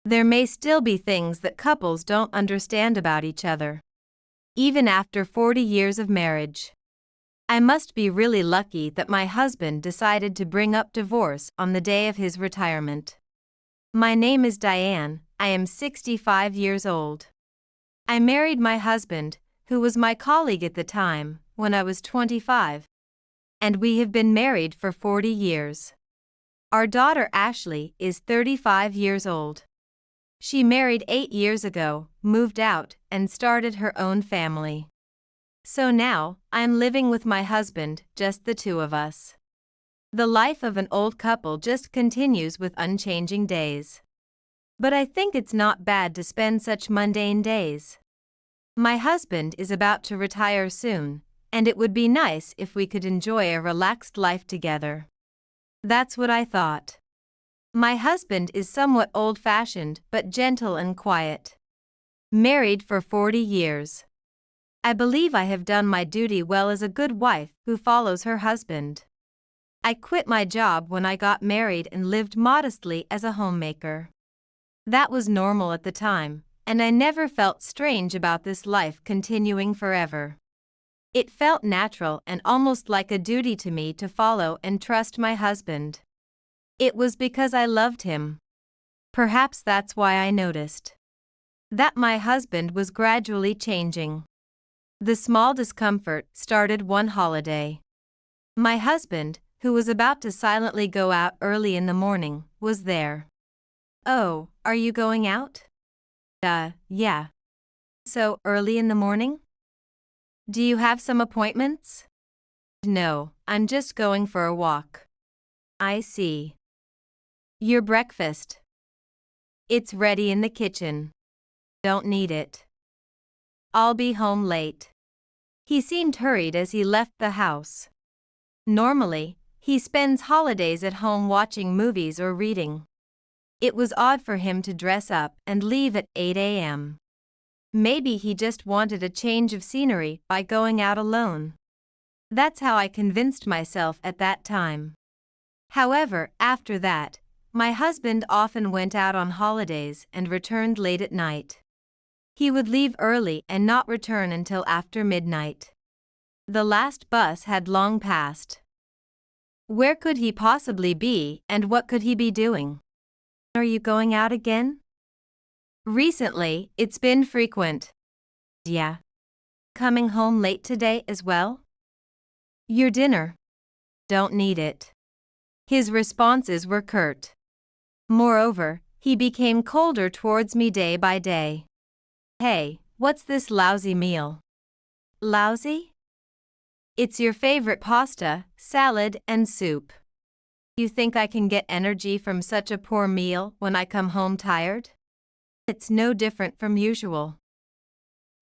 There may still be things that couples don't understand about each other, even after 40 years of marriage. I must be really lucky that my husband decided to bring up divorce on the day of his retirement. My name is Diane, I am 65 years old. I married my husband, who was my colleague at the time, when I was 25. And we have been married for 40 years. Our daughter Ashley is 35 years old. She married 8 years ago, moved out, and started her own family. So now, I'm living with my husband, just the two of us. The life of an old couple just continues with unchanging days. But I think it's not bad to spend such mundane days. My husband is about to retire soon, and it would be nice if we could enjoy a relaxed life together. That's what I thought. My husband is somewhat old-fashioned but gentle and quiet. Married for 40 years. I believe I have done my duty well as a good wife who follows her husband. I quit my job when I got married and lived modestly as a homemaker. That was normal at the time, and I never felt strange about this life continuing forever. It felt natural and almost like a duty to me to follow and trust my husband. It was because I loved him. Perhaps that's why I noticed that my husband was gradually changing. The small discomfort started one holiday. My husband, who was about to silently go out early in the morning, was there. "Oh, are you going out?" Yeah. So early in the morning? Do you have some appointments?" "No, I'm just going for a walk." "I see. Your breakfast?" "It's ready in the kitchen." "Don't need it. I'll be home late." He seemed hurried as he left the house. Normally, he spends holidays at home watching movies or reading. It was odd for him to dress up and leave at 8 a.m. Maybe he just wanted a change of scenery by going out alone. That's how I convinced myself at that time. However, after that, my husband often went out on holidays and returned late at night. He would leave early and not return until after midnight. The last bus had long passed. Where could he possibly be, and what could he be doing? "Are you going out again?" "Recently, it's been frequent." "Yeah. Coming home late today as well?" "Your dinner?" "Don't need it." His responses were curt. Moreover, he became colder towards me day by day. "Hey, what's this lousy meal?" "Lousy?" "It's your favorite pasta, salad, and soup. You think I can get energy from such a poor meal when I come home tired?" "It's no different from usual.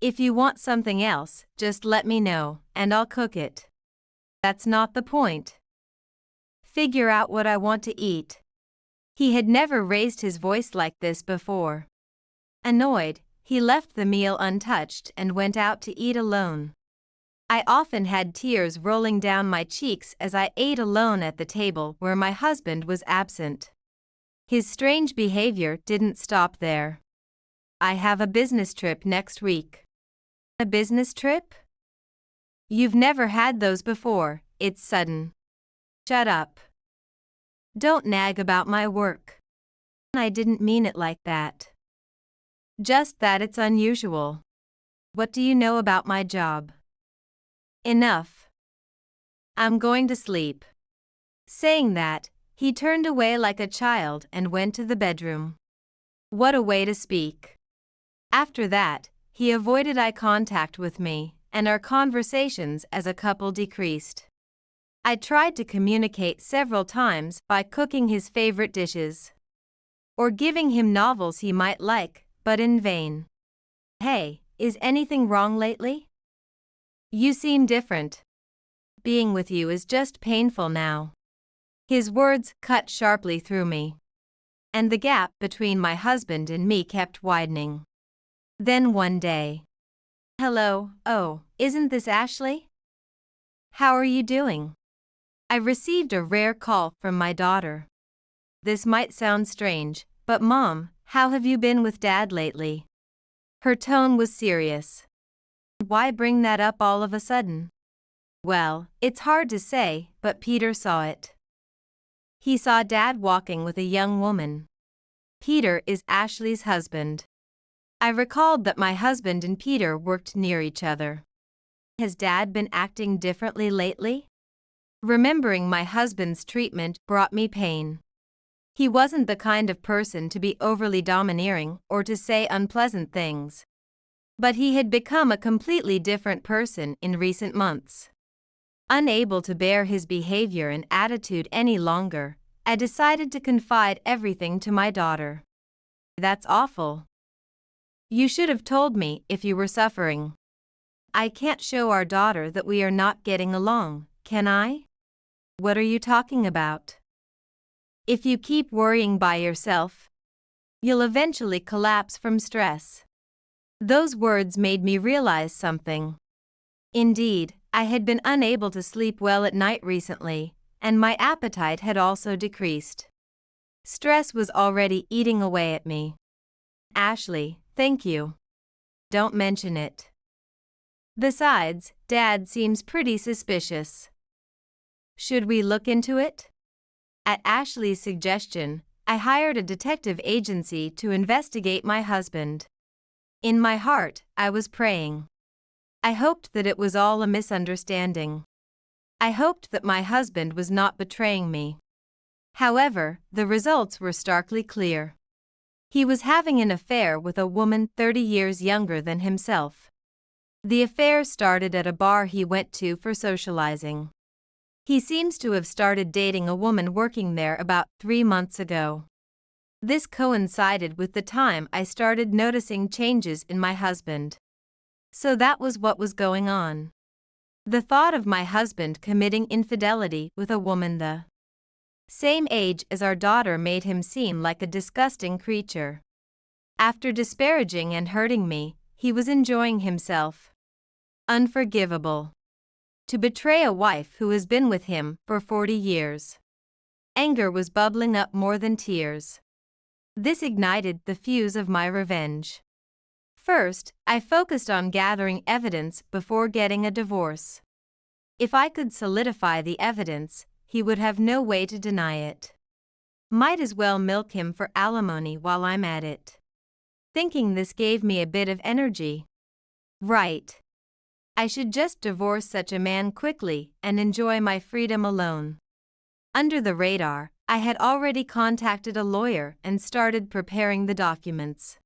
If you want something else, just let me know, and I'll cook it." "That's not the point. Figure out what I want to eat." He had never raised his voice like this before. Annoyed, he left the meal untouched and went out to eat alone. I often had tears rolling down my cheeks as I ate alone at the table where my husband was absent. His strange behavior didn't stop there. "I have a business trip next week." "A business trip? You've never had those before, it's sudden." "Shut up. Don't nag about my work." "I didn't mean it like that. Just that it's unusual." "What do you know about my job?" "Enough. I'm going to sleep." Saying that, he turned away like a child and went to the bedroom. What a way to speak. After that, he avoided eye contact with me, and our conversations as a couple decreased. I tried to communicate several times by cooking his favorite dishes or giving him novels he might like, but in vain. "Hey, is anything wrong lately? You seem different. Being with you is just painful now." His words cut sharply through me, and the gap between my husband and me kept widening. Then one day, "Hello, oh, isn't this Ashley? How are you doing?" I received a rare call from my daughter. This might sound strange, "But Mom, how have you been with Dad lately?" Her tone was serious. "Why bring that up all of a sudden?" "Well, it's hard to say, but Peter saw it. He saw Dad walking with a young woman. Peter is Ashley's husband." I recalled that my husband and Peter worked near each other. Has Dad been acting differently lately? Remembering my husband's treatment brought me pain. He wasn't the kind of person to be overly domineering or to say unpleasant things. But he had become a completely different person in recent months. Unable to bear his behavior and attitude any longer, I decided to confide everything to my daughter. "That's awful. You should have told me if you were suffering." "I can't show our daughter that we are not getting along, can I?" "What are you talking about?" "If you keep worrying by yourself, you'll eventually collapse from stress." Those words made me realize something. Indeed, I had been unable to sleep well at night recently, and my appetite had also decreased. Stress was already eating away at me. "Ashley, thank you. Don't mention it. Besides, Dad seems pretty suspicious. Should we look into it?" At Ashley's suggestion, I hired a detective agency to investigate my husband. In my heart, I was praying. I hoped that it was all a misunderstanding. I hoped that my husband was not betraying me. However, the results were starkly clear. He was having an affair with a woman 30 years younger than himself. The affair started at a bar he went to for socializing. He seems to have started dating a woman working there about 3 months ago. This coincided with the time I started noticing changes in my husband. So that was what was going on. The thought of my husband committing infidelity with a woman the same age as our daughter made him seem like a disgusting creature. After disparaging and hurting me, he was enjoying himself. Unforgivable. To betray a wife who has been with him for 40 years. Anger was bubbling up more than tears. This ignited the fuse of my revenge. First, I focused on gathering evidence before getting a divorce. If I could solidify the evidence, he would have no way to deny it. Might as well milk him for alimony while I'm at it. Thinking this gave me a bit of energy. Right. I should just divorce such a man quickly and enjoy my freedom alone. Under the radar, I had already contacted a lawyer and started preparing the documents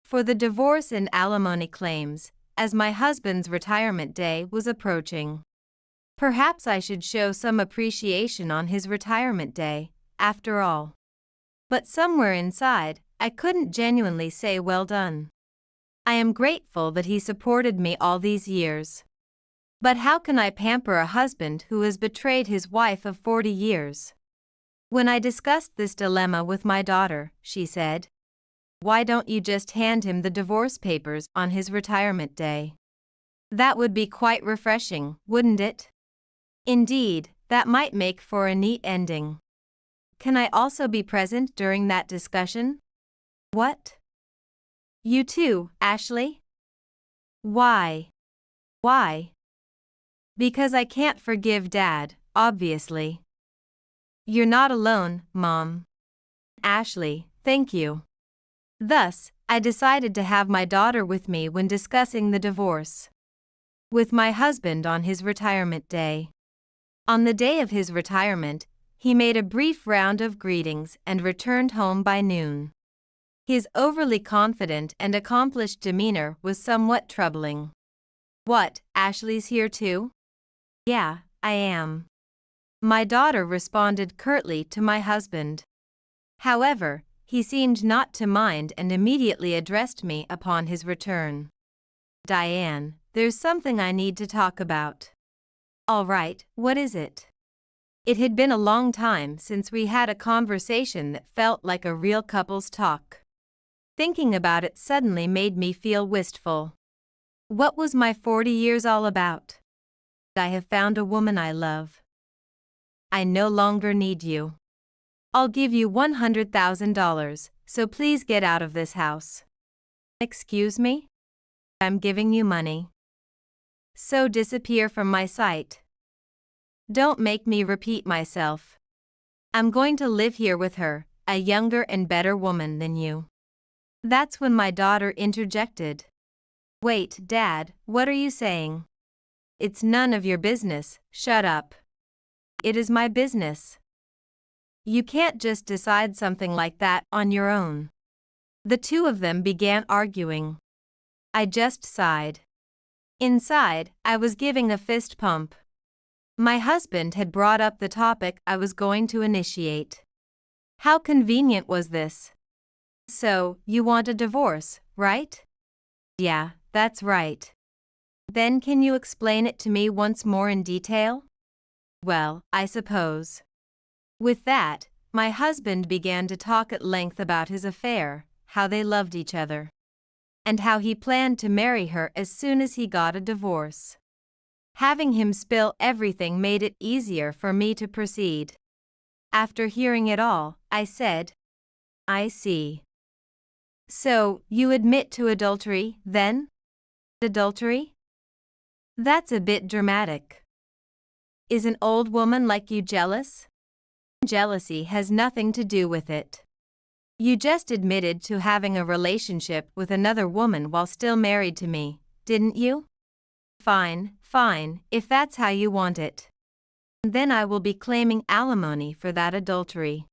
for the divorce and alimony claims, as my husband's retirement day was approaching. Perhaps I should show some appreciation on his retirement day, after all. But somewhere inside, I couldn't genuinely say well done. I am grateful that he supported me all these years. But how can I pamper a husband who has betrayed his wife of 40 years? When I discussed this dilemma with my daughter, she said, "Why don't you just hand him the divorce papers on his retirement day? That would be quite refreshing, wouldn't it?" Indeed, that might make for a neat ending. Can I also be present during that discussion? What? You too, Ashley? Why? Why? Because I can't forgive Dad, obviously. You're not alone, Mom. Ashley, thank you. Thus, I decided to have my daughter with me when discussing the divorce. With my husband on his retirement day. On the day of his retirement, he made a brief round of greetings and returned home by noon. His overly confident and accomplished demeanor was somewhat troubling. "What, Ashley's here too?" "Yeah, I am." My daughter responded curtly to my husband. However, he seemed not to mind and immediately addressed me upon his return. "Diane, there's something I need to talk about." "All right, what is it?" It had been a long time since we had a conversation that felt like a real couple's talk. Thinking about it suddenly made me feel wistful. What was my 40 years all about? I have found a woman I love. I no longer need you. I'll give you $100,000, so please get out of this house. Excuse me? I'm giving you money. So disappear from my sight. Don't make me repeat myself. I'm going to live here with her, a younger and better woman than you. That's when my daughter interjected. Wait, Dad, what are you saying? It's none of your business, shut up. It is my business. You can't just decide something like that on your own. The two of them began arguing. I just sighed. Inside, I was giving a fist pump. My husband had brought up the topic I was going to initiate. How convenient was this? So, you want a divorce, right? Yeah, that's right. Then can you explain it to me once more in detail? Well, I suppose. With that, my husband began to talk at length about his affair, how they loved each other, and how he planned to marry her as soon as he got a divorce. Having him spill everything made it easier for me to proceed. After hearing it all, I said, I see. So, you admit to adultery, then? Adultery? That's a bit dramatic. Is an old woman like you jealous? Jealousy has nothing to do with it. You just admitted to having a relationship with another woman while still married to me, didn't you? Fine, if that's how you want it. Then I will be claiming alimony for that adultery.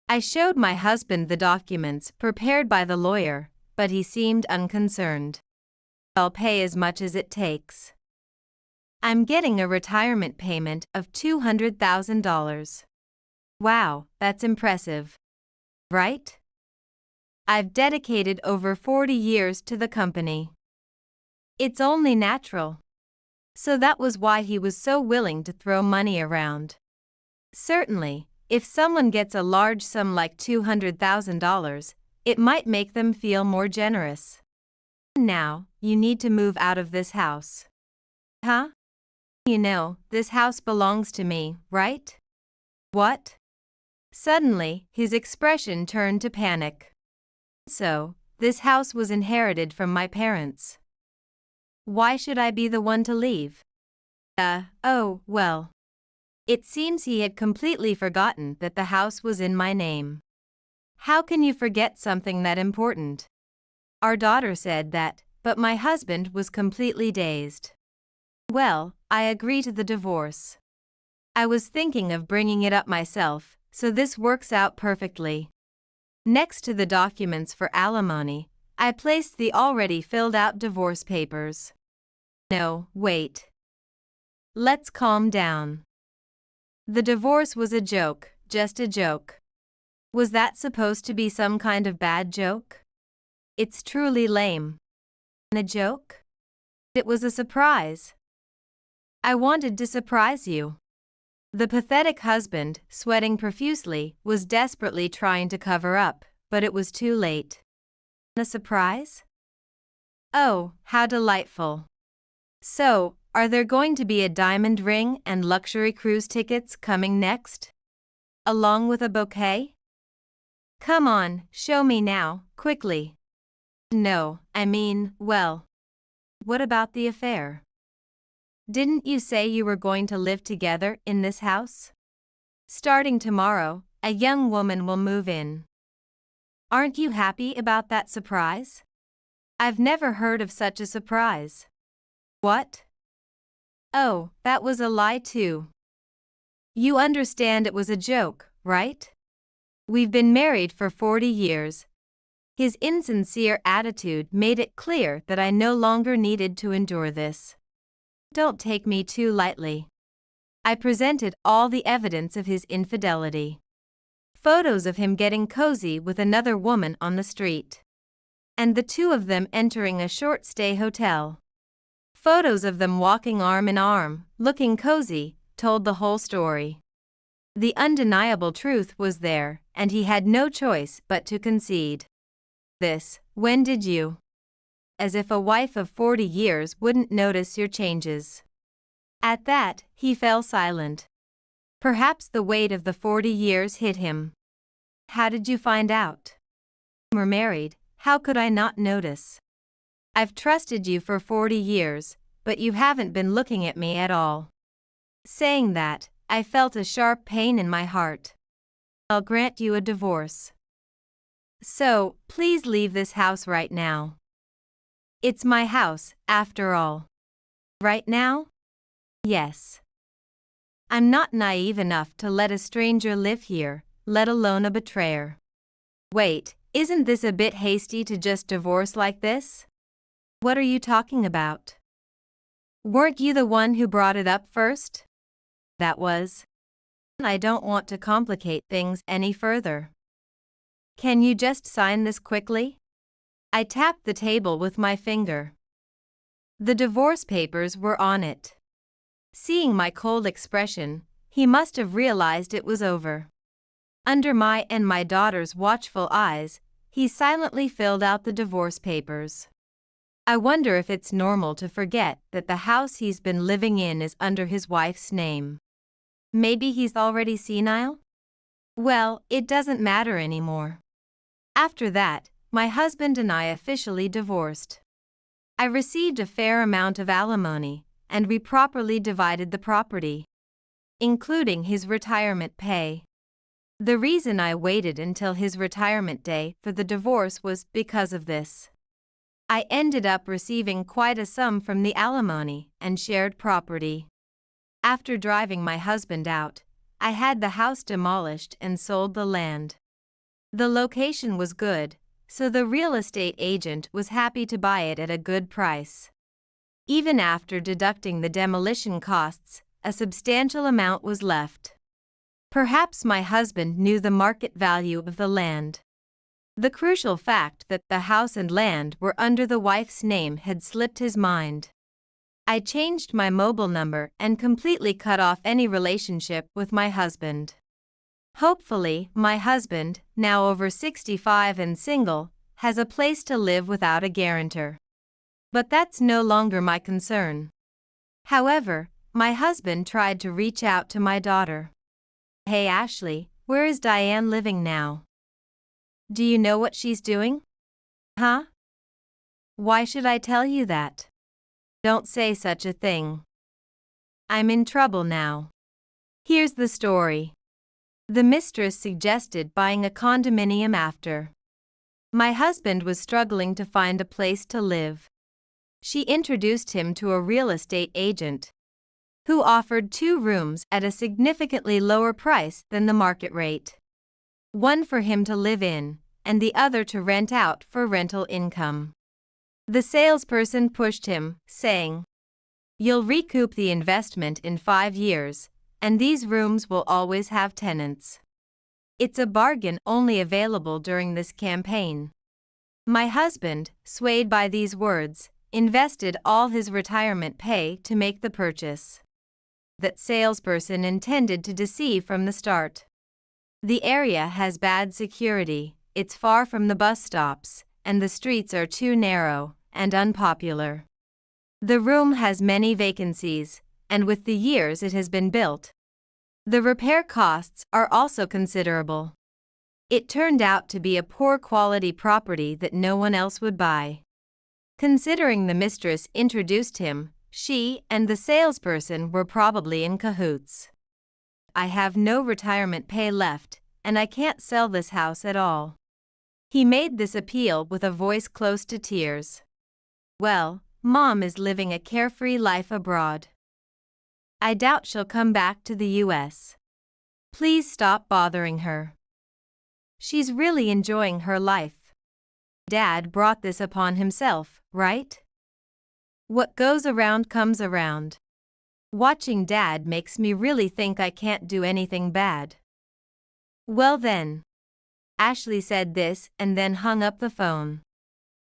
I showed my husband the documents prepared by the lawyer, but he seemed unconcerned. I'll pay as much as it takes. I'm getting a retirement payment of $200,000. Wow, that's impressive. Right? I've dedicated over 40 years to the company. It's only natural. So that was why he was so willing to throw money around. Certainly, if someone gets a large sum like $200,000, it might make them feel more generous. Now, you need to move out of this house. Huh? You know, this house belongs to me, right? What? Suddenly, his expression turned to panic. So, this house was inherited from my parents. Why should I be the one to leave? Oh, well. It seems he had completely forgotten that the house was in my name. How can you forget something that important? Our daughter said that, but my husband was completely dazed. Well, I agree to the divorce. I was thinking of bringing it up myself, so this works out perfectly. Next to the documents for alimony, I placed the already filled out divorce papers. No, wait. Let's calm down. The divorce was a joke, just a joke. Was that supposed to be some kind of bad joke? It's truly lame. A joke? It was a surprise. I wanted to surprise you. The pathetic husband, sweating profusely, was desperately trying to cover up, but it was too late. A surprise? Oh, how delightful. So, are there going to be a diamond ring and luxury cruise tickets coming next? Along with a bouquet? Come on, show me now, quickly. No, well. What about the affair? Didn't you say you were going to live together in this house? Starting tomorrow, a young woman will move in. Aren't you happy about that surprise? I've never heard of such a surprise. What? Oh, that was a lie too. You understand it was a joke, right? We've been married for 40 years. His insincere attitude made it clear that I no longer needed to endure this. Don't take me too lightly. I presented all the evidence of his infidelity. Photos of him getting cozy with another woman on the street. And the two of them entering a short-stay hotel. Photos of them walking arm in arm, looking cozy, told the whole story. The undeniable truth was there, and he had no choice but to concede. When did you? As if a wife of 40 years wouldn't notice your changes. At that, he fell silent. Perhaps the weight of the 40 years hit him. How did you find out? We're married, how could I not notice? I've trusted you for 40 years, but you haven't been looking at me at all. Saying that, I felt a sharp pain in my heart. I'll grant you a divorce. So, please leave this house right now. It's my house, after all. Right now? Yes. I'm not naive enough to let a stranger live here, let alone a betrayer. Wait, isn't this a bit hasty to just divorce like this? What are you talking about? Weren't you the one who brought it up first? That was. I don't want to complicate things any further. Can you just sign this quickly? I tapped the table with my finger. The divorce papers were on it. Seeing my cold expression, he must have realized it was over. Under my and my daughter's watchful eyes, he silently filled out the divorce papers. I wonder if it's normal to forget that the house he's been living in is under his wife's name. Maybe he's already senile? Well, it doesn't matter anymore. After that, my husband and I officially divorced. I received a fair amount of alimony, and we properly divided the property, including his retirement pay. The reason I waited until his retirement day for the divorce was because of this. I ended up receiving quite a sum from the alimony and shared property. After driving my husband out, I had the house demolished and sold the land. The location was good, so the real estate agent was happy to buy it at a good price. Even after deducting the demolition costs, a substantial amount was left. Perhaps my husband knew the market value of the land. The crucial fact that the house and land were under the wife's name had slipped his mind. I changed my mobile number and completely cut off any relationship with my husband. Hopefully, my husband, now over 65 and single, has a place to live without a guarantor. But that's no longer my concern. However, my husband tried to reach out to my daughter. Hey Ashley, where is Diane living now? Do you know what she's doing? Huh? Why should I tell you that? Don't say such a thing. I'm in trouble now. Here's the story. The mistress suggested buying a condominium after. My husband was struggling to find a place to live. She introduced him to a real estate agent, who offered 2 rooms at a significantly lower price than the market rate. One for him to live in, and the other to rent out for rental income. The salesperson pushed him, saying, "You'll recoup the investment in 5 years, and these rooms will always have tenants. It's a bargain only available during this campaign." My husband, swayed by these words, invested all his retirement pay to make the purchase. That salesperson intended to deceive from the start. The area has bad security, it's far from the bus stops, and the streets are too narrow and unpopular. The room has many vacancies, and with the years it has been built. The repair costs are also considerable. It turned out to be a poor quality property that no one else would buy. Considering the mistress introduced him, she and the salesperson were probably in cahoots. I have no retirement pay left, and I can't sell this house at all. He made this appeal with a voice close to tears. Well, Mom is living a carefree life abroad. I doubt she'll come back to the US. Please stop bothering her. She's really enjoying her life. Dad brought this upon himself, right? What goes around comes around. Watching Dad makes me really think I can't do anything bad. Well then. Ashley said this and then hung up the phone.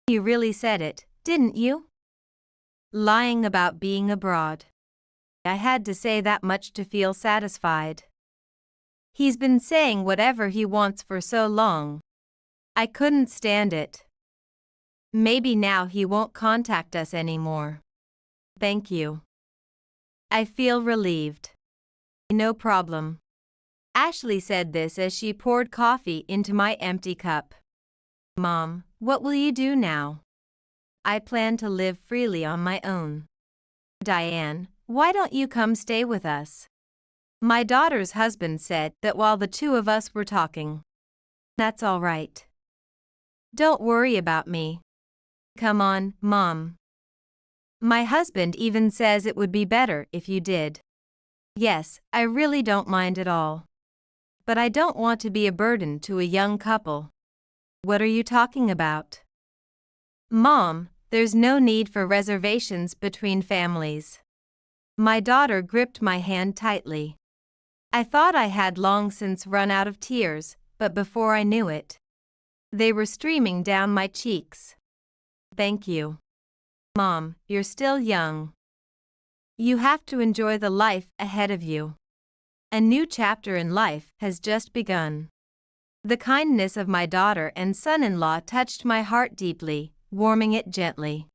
You really said it, didn't you? Lying about being abroad. I had to say that much to feel satisfied. He's been saying whatever he wants for so long. I couldn't stand it. Maybe now he won't contact us anymore. Thank you. I feel relieved. No problem. Ashley said this as she poured coffee into my empty cup. Mom, what will you do now? I plan to live freely on my own. Diane, why don't you come stay with us? My daughter's husband said that while the two of us were talking. That's all right. Don't worry about me. Come on, Mom. My husband even says it would be better if you did. Yes, I really don't mind at all. But I don't want to be a burden to a young couple. What are you talking about? Mom, there's no need for reservations between families. My daughter gripped my hand tightly. I thought I had long since run out of tears, but before I knew it, they were streaming down my cheeks. Thank you. Mom, you're still young. You have to enjoy the life ahead of you. A new chapter in life has just begun. The kindness of my daughter and son-in-law touched my heart deeply, warming it gently.